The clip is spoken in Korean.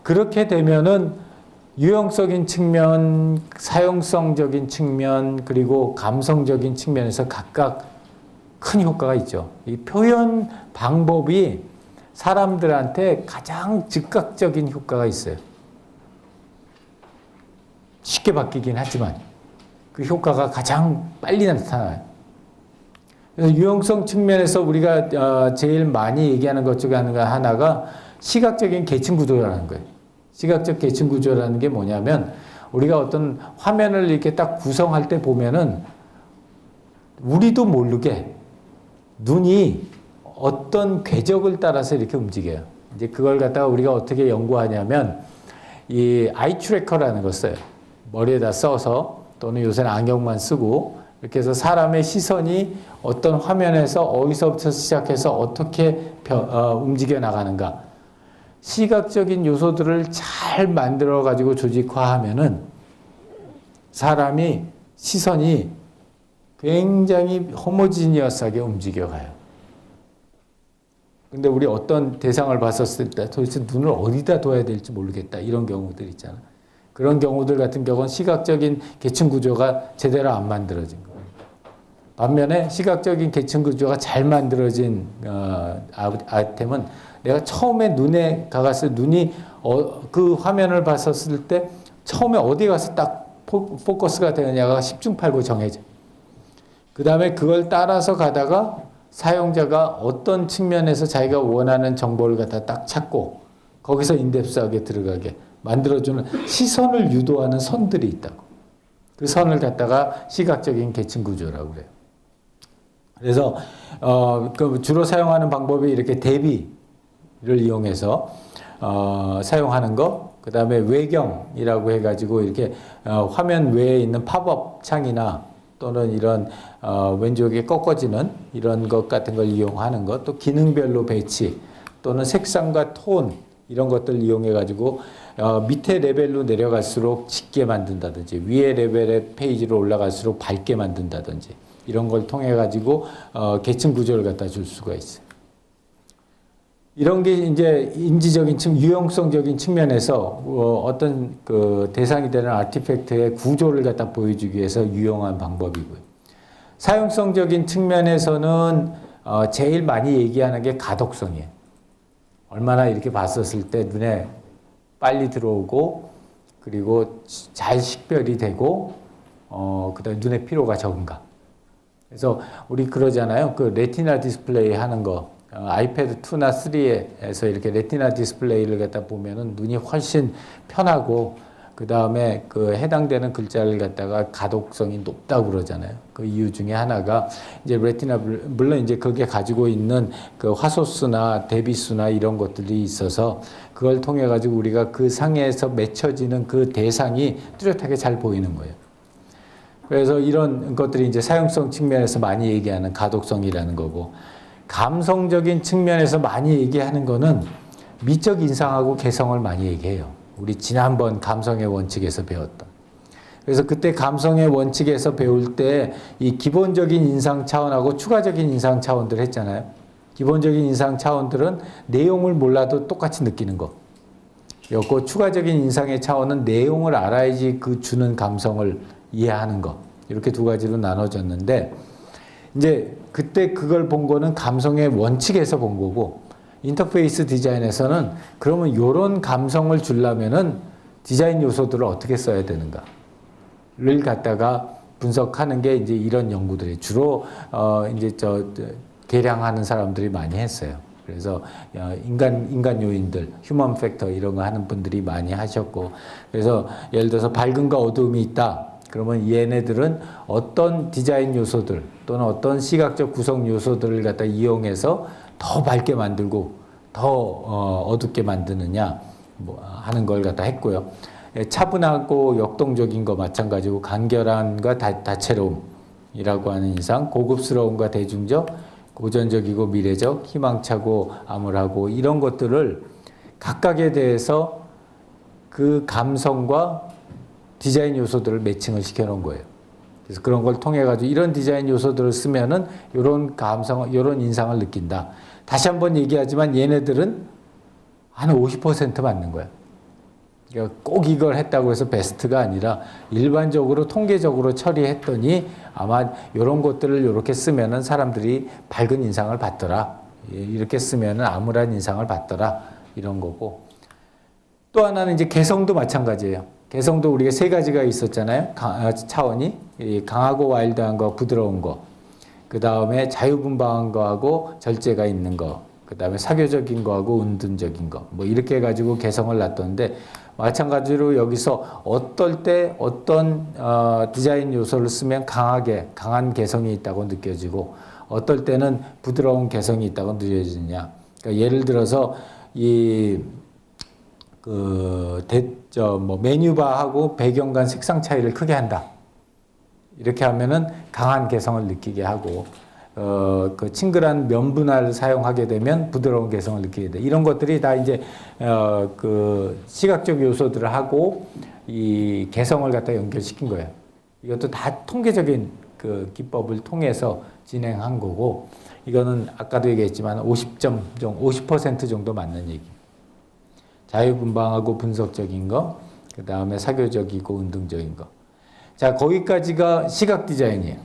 그렇게 되면은 유형적인 측면, 사용성적인 측면, 그리고 감성적인 측면에서 각각 큰 효과가 있죠. 이 표현 방법이 사람들한테 가장 즉각적인 효과가 있어요. 쉽게 바뀌긴 하지만 그 효과가 가장 빨리 나타나요. 그래서 유형성 측면에서 우리가 제일 많이 얘기하는 것 중에 하나가 시각적인 계층 구조라는 거예요. 시각적 계층 구조라는 게 뭐냐면 우리가 어떤 화면을 이렇게 딱 구성할 때 보면은 우리도 모르게 눈이 어떤 궤적을 따라서 이렇게 움직여요. 이제 그걸 갖다가 우리가 어떻게 연구하냐면 이 아이 트래커라는 걸 써요. 머리에다 써서 또는 요새는 안경만 쓰고 이렇게 해서 사람의 시선이 어떤 화면에서 어디서부터 시작해서 어떻게 움직여 나가는가. 시각적인 요소들을 잘 만들어 가지고 조직화하면은 사람이 시선이 굉장히 호모지니어스하게 움직여가요. 근데 우리 어떤 대상을 봤었을 때 도대체 눈을 어디다 둬야 될지 모르겠다. 이런 경우들 있잖아. 그런 경우들 같은 경우는 시각적인 계층 구조가 제대로 안 만들어진 거예요. 반면에 시각적인 계층 구조가 잘 만들어진 아이템은 내가 처음에 눈에 가갔을 때 눈이 그 화면을 봤었을 때 처음에 어디 가서 딱 포커스가 되느냐가 십중팔구 정해져. 그 다음에 그걸 따라서 가다가 사용자가 어떤 측면에서 자기가 원하는 정보를 갖다 딱 찾고 거기서 인덱스하게 들어가게 만들어주는 시선을 유도하는 선들이 있다고. 그 선을 갖다가 시각적인 계층 구조라고 그래요. 그래서 그 주로 사용하는 방법이 이렇게 대비를 이용해서 사용하는 거, 그 다음에 외경이라고 해가지고 이렇게 화면 외에 있는 팝업 창이나 또는 이런 왼쪽에 꺾어지는 이런 것 같은 걸 이용하는 것, 또 기능별로 배치 또는 색상과 톤 이런 것들 이용해 가지고 밑에 레벨로 내려갈수록 짙게 만든다든지 위에 레벨의 페이지로 올라갈수록 밝게 만든다든지 이런 걸 통해 가지고 계층 구조를 갖다 줄 수가 있어요. 이런 게 이제 인지적인 유형성적인 측면에서 어떤 그 대상이 되는 아티팩트의 구조를 갖다 보여주기 위해서 유용한 방법이고요. 사용성적인 측면에서는 제일 많이 얘기하는 게 가독성이에요. 얼마나 이렇게 봤었을 때 눈에 빨리 들어오고 그리고 잘 식별이 되고 그다음에 눈의 피로가 적은가. 그래서 우리 그러잖아요. 그 레티나 디스플레이 하는 거. 아이패드 2나 3에서 이렇게 레티나 디스플레이를 갖다 보면은 눈이 훨씬 편하고 그 다음에 그 해당되는 글자를 갖다가 가독성이 높다고 그러잖아요. 그 이유 중에 하나가 이제 레티나 물론 이제 그게 가지고 있는 그 화소수나 대비수나 이런 것들이 있어서 그걸 통해 가지고 우리가 그 상에서 맺혀지는 그 대상이 뚜렷하게 잘 보이는 거예요. 그래서 이런 것들이 이제 사용성 측면에서 많이 얘기하는 가독성이라는 거고. 감성적인 측면에서 많이 얘기하는 거는 미적 인상하고 개성을 많이 얘기해요. 우리 지난번 감성의 원칙에서 배웠던. 그래서 그때 감성의 원칙에서 배울 때 이 기본적인 인상 차원하고 추가적인 인상 차원들 했잖아요. 기본적인 인상 차원들은 내용을 몰라도 똑같이 느끼는 거. 였고 추가적인 인상의 차원은 내용을 알아야지 그 주는 감성을 이해하는 거. 이렇게 두 가지로 나눠졌는데 이제 그때 그걸 본 거는 감성의 원칙에서 본 거고 인터페이스 디자인에서는 그러면 이런 감성을 주려면은 디자인 요소들을 어떻게 써야 되는가를 갖다가 분석하는 게 이제 이런 연구들이 주로 이제 계량하는 사람들이 많이 했어요. 그래서 인간 요인들, 휴먼 팩터 이런 거 하는 분들이 많이 하셨고 그래서 예를 들어서 밝음과 어두움이 있다. 그러면 얘네들은 어떤 디자인 요소들 또는 어떤 시각적 구성 요소들을 갖다 이용해서 더 밝게 만들고 더 어둡게 만드느냐 뭐 하는 걸 갖다 했고요. 차분하고 역동적인 거 마찬가지고 간결함과 다채로움이라고 하는 이상, 고급스러움과 대중적, 고전적이고 미래적, 희망차고 암울하고 이런 것들을 각각에 대해서 그 감성과 디자인 요소들을 매칭을 시켜놓은 거예요. 그래서 그런 걸 통해 가지고 이런 디자인 요소들을 쓰면은 이런 감성, 이런 인상을 느낀다. 다시 한번 얘기하지만 얘네들은 한 50% 맞는 거야. 그러니까 꼭 이걸 했다고 해서 베스트가 아니라 일반적으로 통계적으로 처리했더니 아마 이런 것들을 이렇게 쓰면은 사람들이 밝은 인상을 받더라. 이렇게 쓰면은 암울한 인상을 받더라. 이런 거고. 또 하나는 이제 개성도 마찬가지예요. 개성도 우리가 세 가지가 있었잖아요. 차원이 강하고 와일드한 거, 부드러운 거. 그 다음에 자유분방한 거하고 절제가 있는 거. 그 다음에 사교적인 거하고 은둔적인 거. 뭐 이렇게 해가지고 개성을 놨던데 마찬가지로 여기서 어떨 때 어떤 디자인 요소를 쓰면 강한 개성이 있다고 느껴지고 어떨 때는 부드러운 개성이 있다고 느껴지느냐. 그러니까 예를 들어서 메뉴바하고 배경간 색상 차이를 크게 한다. 이렇게 하면은 강한 개성을 느끼게 하고 그 친근한 면분화를 사용하게 되면 부드러운 개성을 느끼게 돼. 이런 것들이 다 이제 그 시각적 요소들을 하고 이 개성을 갖다 연결시킨 거예요. 이것도 다 통계적인 그 기법을 통해서 진행한 거고 이거는 아까도 얘기했지만 50% 정도 맞는 얘기. 자유분방하고 분석적인 거, 그 다음에 사교적이고 운동적인 거. 자, 거기까지가 시각 디자인이에요.